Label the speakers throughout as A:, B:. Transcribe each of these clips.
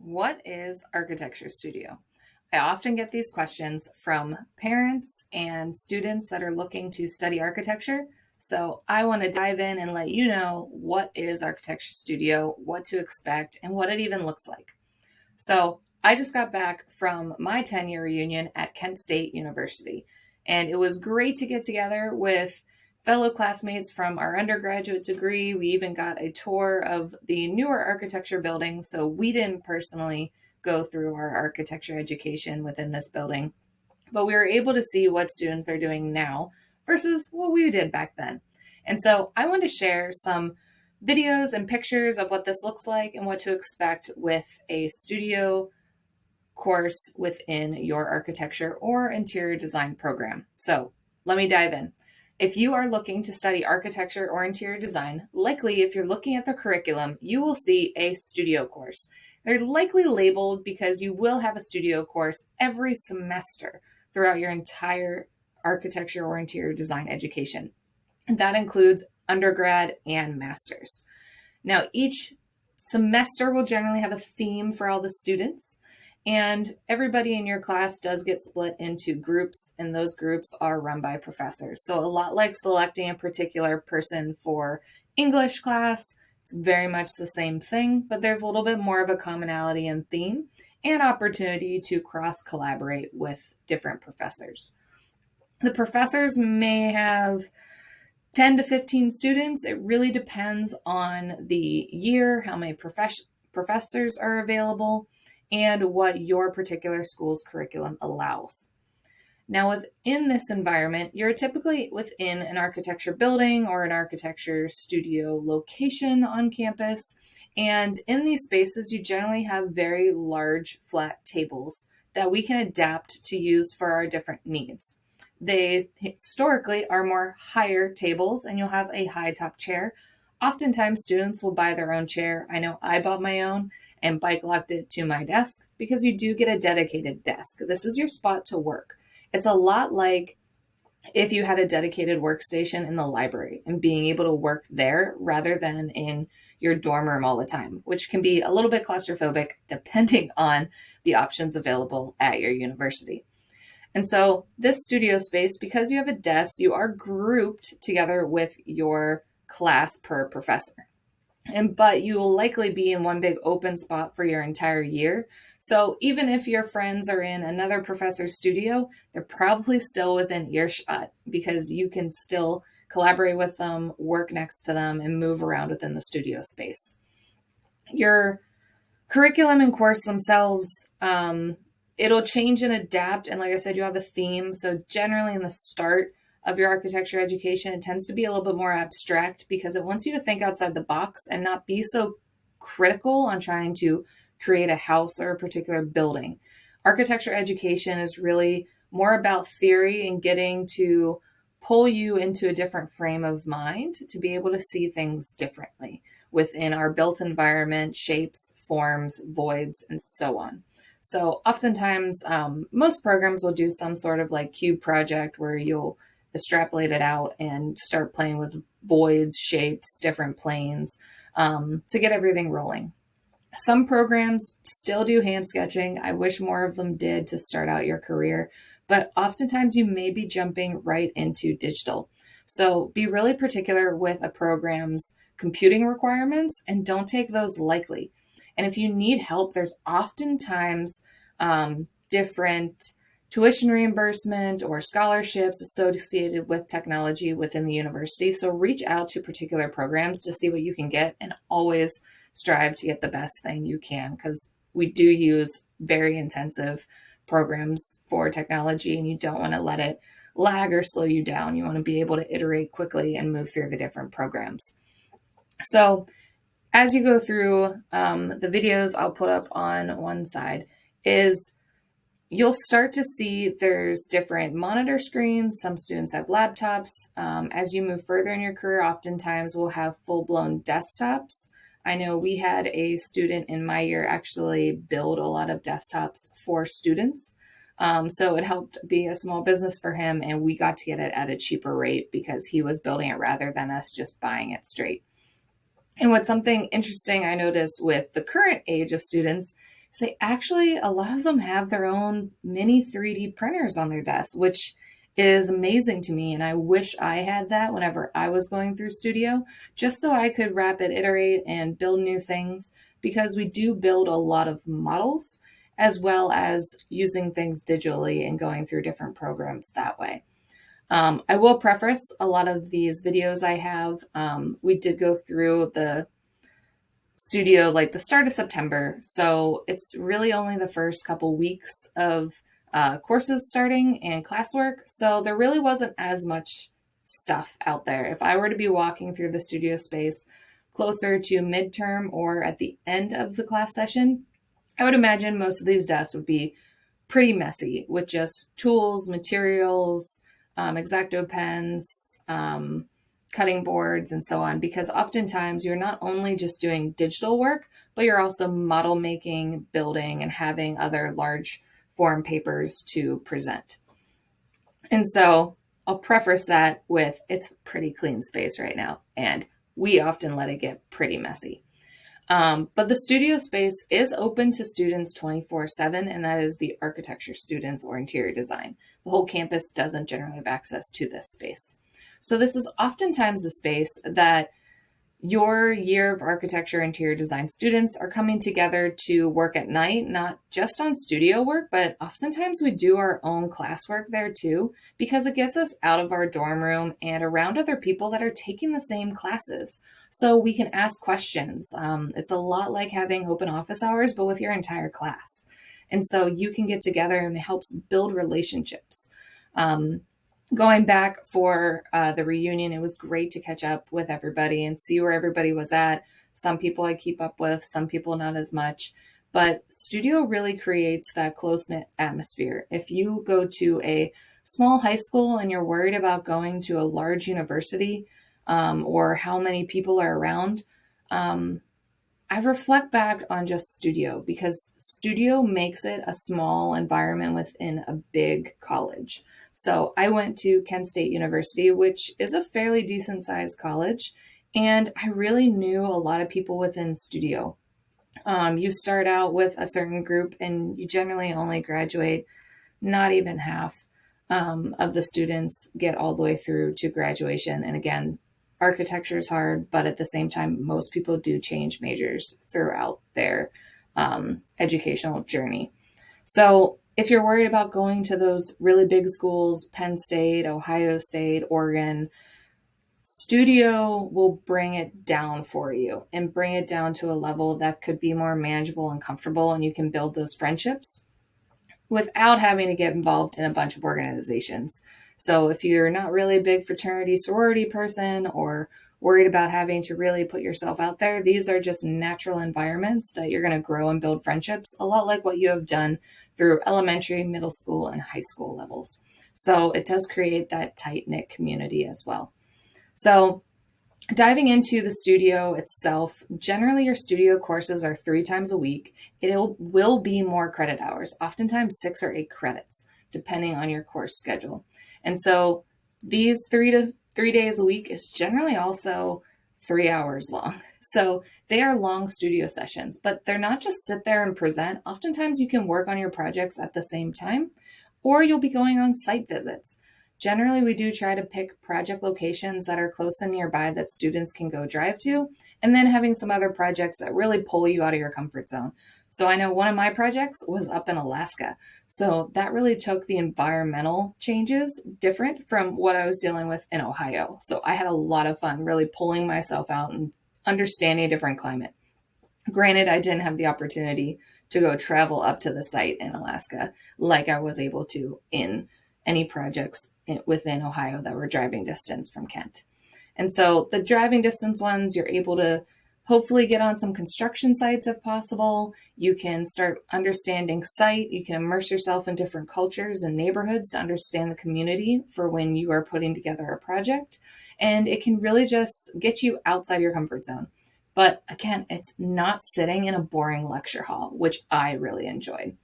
A: What is Architecture Studio? I often get these questions from parents and students that are looking to study architecture. So I want to dive in and let you know what is Architecture Studio, what to expect, and what it even looks like. So I just got back from my 10-year reunion at Kent State University, and it was great to get together with fellow classmates from our undergraduate degree. We even got a tour of the newer architecture building, so we didn't personally go through our architecture education within this building, but we were able to see what students are doing now versus what we did back then. And so I want to share some videos and pictures of what this looks like and what to expect with a studio course within your architecture or interior design program. So let me dive in. If you are looking to study architecture or interior design, likely if you're looking at the curriculum, you will see a studio course. They're likely labeled because you will have a studio course every semester throughout your entire architecture or interior design education. And that includes undergrad and master's. Now, each semester will generally have a theme for all the students, and everybody in your class does get split into groups, and those groups are run by professors. So a lot like selecting a particular person for English class, it's very much the same thing, but there's a little bit more of a commonality in theme and opportunity to cross-collaborate with different professors. The professors may have 10 to 15 students. It really depends on the year, how many professors are available, and what your particular school's curriculum allows. Now, within this environment, you're typically within an architecture building or an architecture studio location on campus. And in these spaces, you generally have very large flat tables that we can adapt to use for our different needs. They historically are more higher tables, and you'll have a high top chair. Oftentimes, students will buy their own chair. I know I bought my own and bike locked it to my desk because you do get a dedicated desk. This is your spot to work. It's a lot like if you had a dedicated workstation in the library and being able to work there rather than in your dorm room all the time, which can be a little bit claustrophobic depending on the options available at your university. And so this studio space, because you have a desk, you are grouped together with your class per professor. But you will likely be in one big open spot for your entire year. So even if your friends are in another professor's studio, they're probably still within earshot because you can still collaborate with them, work next to them, and move around within the studio space. Your curriculum and course themselves, it'll change and adapt. And like I said, you have a theme. So generally in the start of your architecture education, it tends to be a little bit more abstract because it wants you to think outside the box and not be so critical on trying to create a house or a particular building. Architecture education is really more about theory and getting to pull you into a different frame of mind to be able to see things differently within our built environment, shapes, forms, voids, and so on. So oftentimes, most programs will do some sort of like cube project where you'll extrapolate it out and start playing with voids, shapes, different planes to get everything rolling. Some programs still do hand sketching. I wish more of them did to start out your career, but oftentimes you may be jumping right into digital. So be really particular with a program's computing requirements and don't take those lightly. And if you need help, there's oftentimes different tuition reimbursement or scholarships associated with technology within the university. So reach out to particular programs to see what you can get and always strive to get the best thing you can because we do use very intensive programs for technology and you don't want to let it lag or slow you down. You want to be able to iterate quickly and move through the different programs. So as you go through the videos I'll put up on one side is you'll start to see there's different monitor screens. Some students have laptops. As you move further in your career, oftentimes we'll have full-blown desktops. I know we had a student in my year actually build a lot of desktops for students. So it helped be a small business for him, and we got to get it at a cheaper rate because he was building it rather than us just buying it straight. And what's something interesting I noticed with the current age of students So a lot of them have their own mini 3D printers on their desks, which is amazing to me. And I wish I had that whenever I was going through Studio, just so I could rapid iterate and build new things, because we do build a lot of models as well as using things digitally and going through different programs that way. I will preface a lot of these videos I have. We did go through the Studio like the start of September, so it's really only the first couple weeks of courses starting and classwork, so there really wasn't as much stuff out there. If I were to be walking through the studio space closer to midterm or at the end of the class session, I would imagine most of these desks would be pretty messy with just tools, materials, X-Acto pens, cutting boards, and so on, because oftentimes you're not only just doing digital work, but you're also model making, building, and having other large form papers to present. And so I'll preface that with it's a pretty clean space right now, and we often let it get pretty messy. But the studio space is open to students 24/7, and that is the architecture students or interior design. The whole campus doesn't generally have access to this space. So this is oftentimes a space that your year of architecture interior design students are coming together to work at night, not just on studio work, but oftentimes we do our own classwork there too, because it gets us out of our dorm room and around other people that are taking the same classes. So we can ask questions. It's a lot like having open office hours, but with your entire class. And so you can get together and it helps build relationships. Going back for the reunion, it was great to catch up with everybody and see where everybody was at. Some people I keep up with, some people not as much. But studio really creates that close-knit atmosphere. If you go to a small high school and you're worried about going to a large university or how many people are around, I reflect back on just studio, because studio makes it a small environment within a big college. So I went to Kent State University, which is a fairly decent sized college, and I really knew a lot of people within studio. You start out with a certain group and you generally only graduate, not even half of the students get all the way through to graduation. And again, architecture is hard, but at the same time, most people do change majors throughout their educational journey. So if you're worried about going to those really big schools, Penn State, Ohio State, Oregon, studio will bring it down for you and bring it down to a level that could be more manageable and comfortable, and you can build those friendships without having to get involved in a bunch of organizations. So if you're not really a big fraternity sorority person or worried about having to really put yourself out there, these are just natural environments that you're going to grow and build friendships, a lot like what you have done through elementary, middle school, and high school levels. So it does create that tight-knit community as well. So diving into the studio itself, generally your studio courses are 3 times a week. It will be more credit hours, oftentimes 6 or 8 credits, depending on your course schedule. And so these 3 days a week is generally also 3 hours long. So they are long studio sessions, but they're not just sit there and present. Oftentimes you can work on your projects at the same time, or you'll be going on site visits. Generally, we do try to pick project locations that are close and nearby that students can go drive to, and then having some other projects that really pull you out of your comfort zone. So I know one of my projects was up in Alaska. So that really took the environmental changes different from what I was dealing with in Ohio. So I had a lot of fun really pulling myself out and understanding a different climate. Granted, I didn't have the opportunity to go travel up to the site in Alaska like I was able to in any projects within Ohio that were driving distance from Kent. And so the driving distance ones, you're able to hopefully get on some construction sites if possible. You can start understanding site. You can immerse yourself in different cultures and neighborhoods to understand the community for when you are putting together a project. And it can really just get you outside your comfort zone. But again, it's not sitting in a boring lecture hall, which I really enjoyed.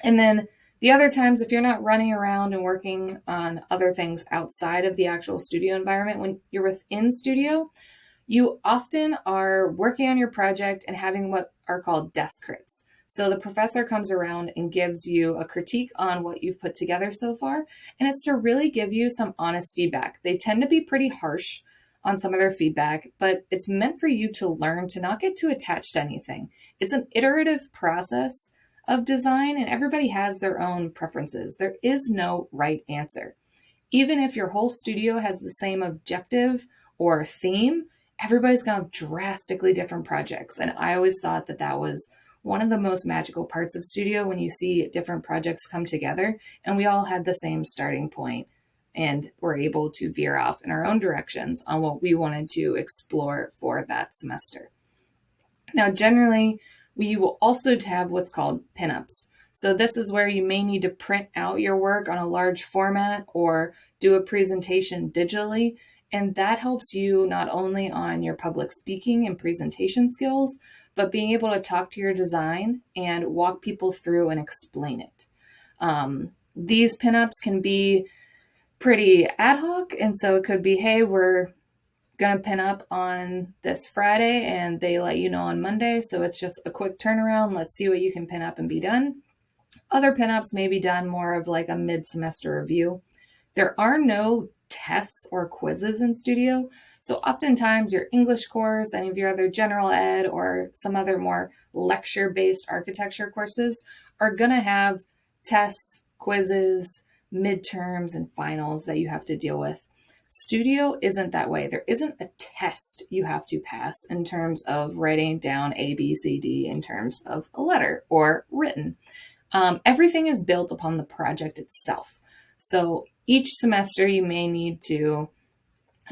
A: And then the other times, if you're not running around and working on other things outside of the actual studio environment, when you're within studio, you often are working on your project and having what are called desk crits. So the professor comes around and gives you a critique on what you've put together so far, and it's to really give you some honest feedback. They tend to be pretty harsh on some of their feedback, but it's meant for you to learn to not get too attached to anything. It's an iterative process of design, and everybody has their own preferences. There is no right answer. Even if your whole studio has the same objective or theme, everybody's going to have drastically different projects. And I always thought that that was one of the most magical parts of studio, when you see different projects come together and we all had the same starting point and were able to veer off in our own directions on what we wanted to explore for that semester. Now, generally, we will also have what's called pinups. So this is where you may need to print out your work on a large format or do a presentation digitally. And that helps you not only on your public speaking and presentation skills, but being able to talk to your design and walk people through and explain it. These pinups can be pretty ad hoc. And so it could be, hey, we're going to pin up on this Friday, and they let you know on Monday. So it's just a quick turnaround. Let's see what you can pin up and be done. Other pinups may be done more of like a mid-semester review. There are no tests or quizzes in studio. So oftentimes your English course, any of your other general ed, or some other more lecture-based architecture courses are going to have tests, quizzes, midterms, and finals that you have to deal with. Studio isn't that way. There isn't a test you have to pass in terms of writing down A, B, C, D in terms of a letter or written. Everything is built upon the project itself. So each semester you may need to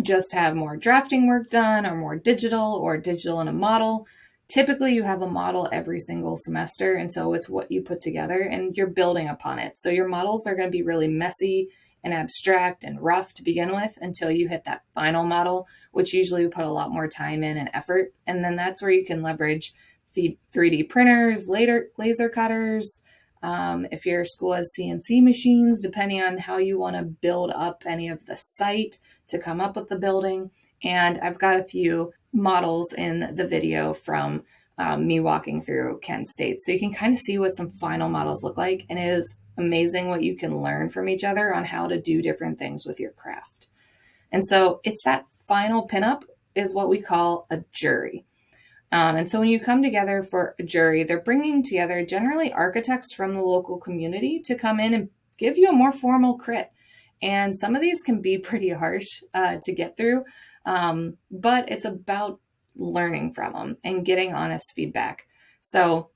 A: just have more drafting work done, or more digital in a model. Typically you have a model every single semester, and so it's what you put together and you're building upon it. So your models are going to be really messy and abstract and rough to begin with until you hit that final model, which usually we put a lot more time in and effort. And then that's where you can leverage the 3D printers, laser cutters. If your school has CNC machines, depending on how you want to build up any of the site to come up with the building. And I've got a few models in the video from me walking through Kent State. So you can kind of see what some final models look like. And it is amazing what you can learn from each other on how to do different things with your craft. And so it's that final pinup is what we call a jury. And so when you come together for a jury, they're bringing together generally architects from the local community to come in and give you a more formal crit. And some of these can be pretty harsh to get through, but it's about learning from them and getting honest feedback. So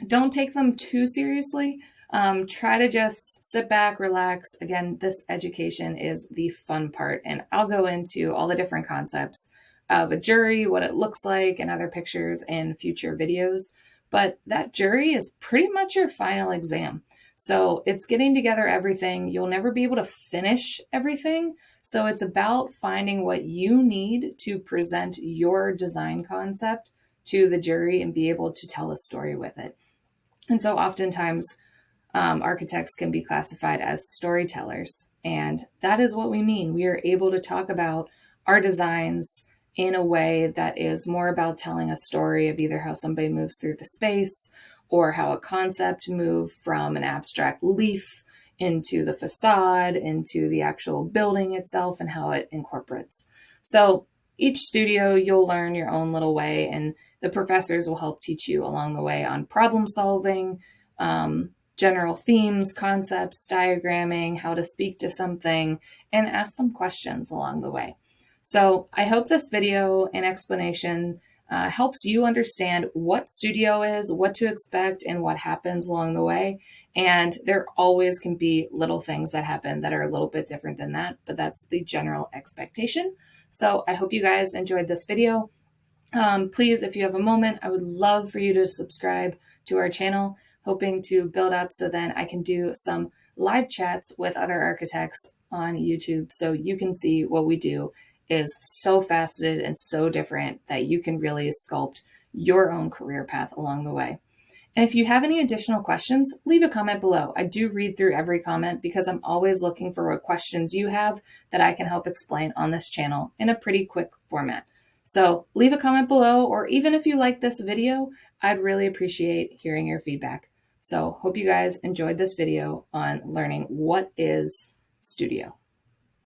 A: don't take them too seriously. Try to just sit back, relax. Again, this education is the fun part, and I'll go into all the different concepts of a jury, what it looks like, and other pictures in future videos. But that jury is pretty much your final exam. So it's getting together everything. You'll never be able to finish everything. So it's about finding what you need to present your design concept to the jury and be able to tell a story with it. And so oftentimes architects can be classified as storytellers. And that is what we mean. We are able to talk about our designs in a way that is more about telling a story of either how somebody moves through the space, or how a concept moved from an abstract leaf into the facade, into the actual building itself, and how it incorporates. So each studio, you'll learn your own little way, and the professors will help teach you along the way on problem solving, general themes, concepts, diagramming, how to speak to something, and ask them questions along the way. So I hope this video and explanation helps you understand what studio is, what to expect, and what happens along the way. And there always can be little things that happen that are a little bit different than that, but that's the general expectation. So I hope you guys enjoyed this video. Please, if you have a moment, I would love for you to subscribe to our channel, hoping to build up so then I can do some live chats with other architects on YouTube so you can see what we do is so faceted and so different that you can really sculpt your own career path along the way. And if you have any additional questions, leave a comment below. I do read through every comment because I'm always looking for what questions you have that I can help explain on this channel in a pretty quick format. So leave a comment below, or even if you like this video, I'd really appreciate hearing your feedback. So hope you guys enjoyed this video on learning what is Studio.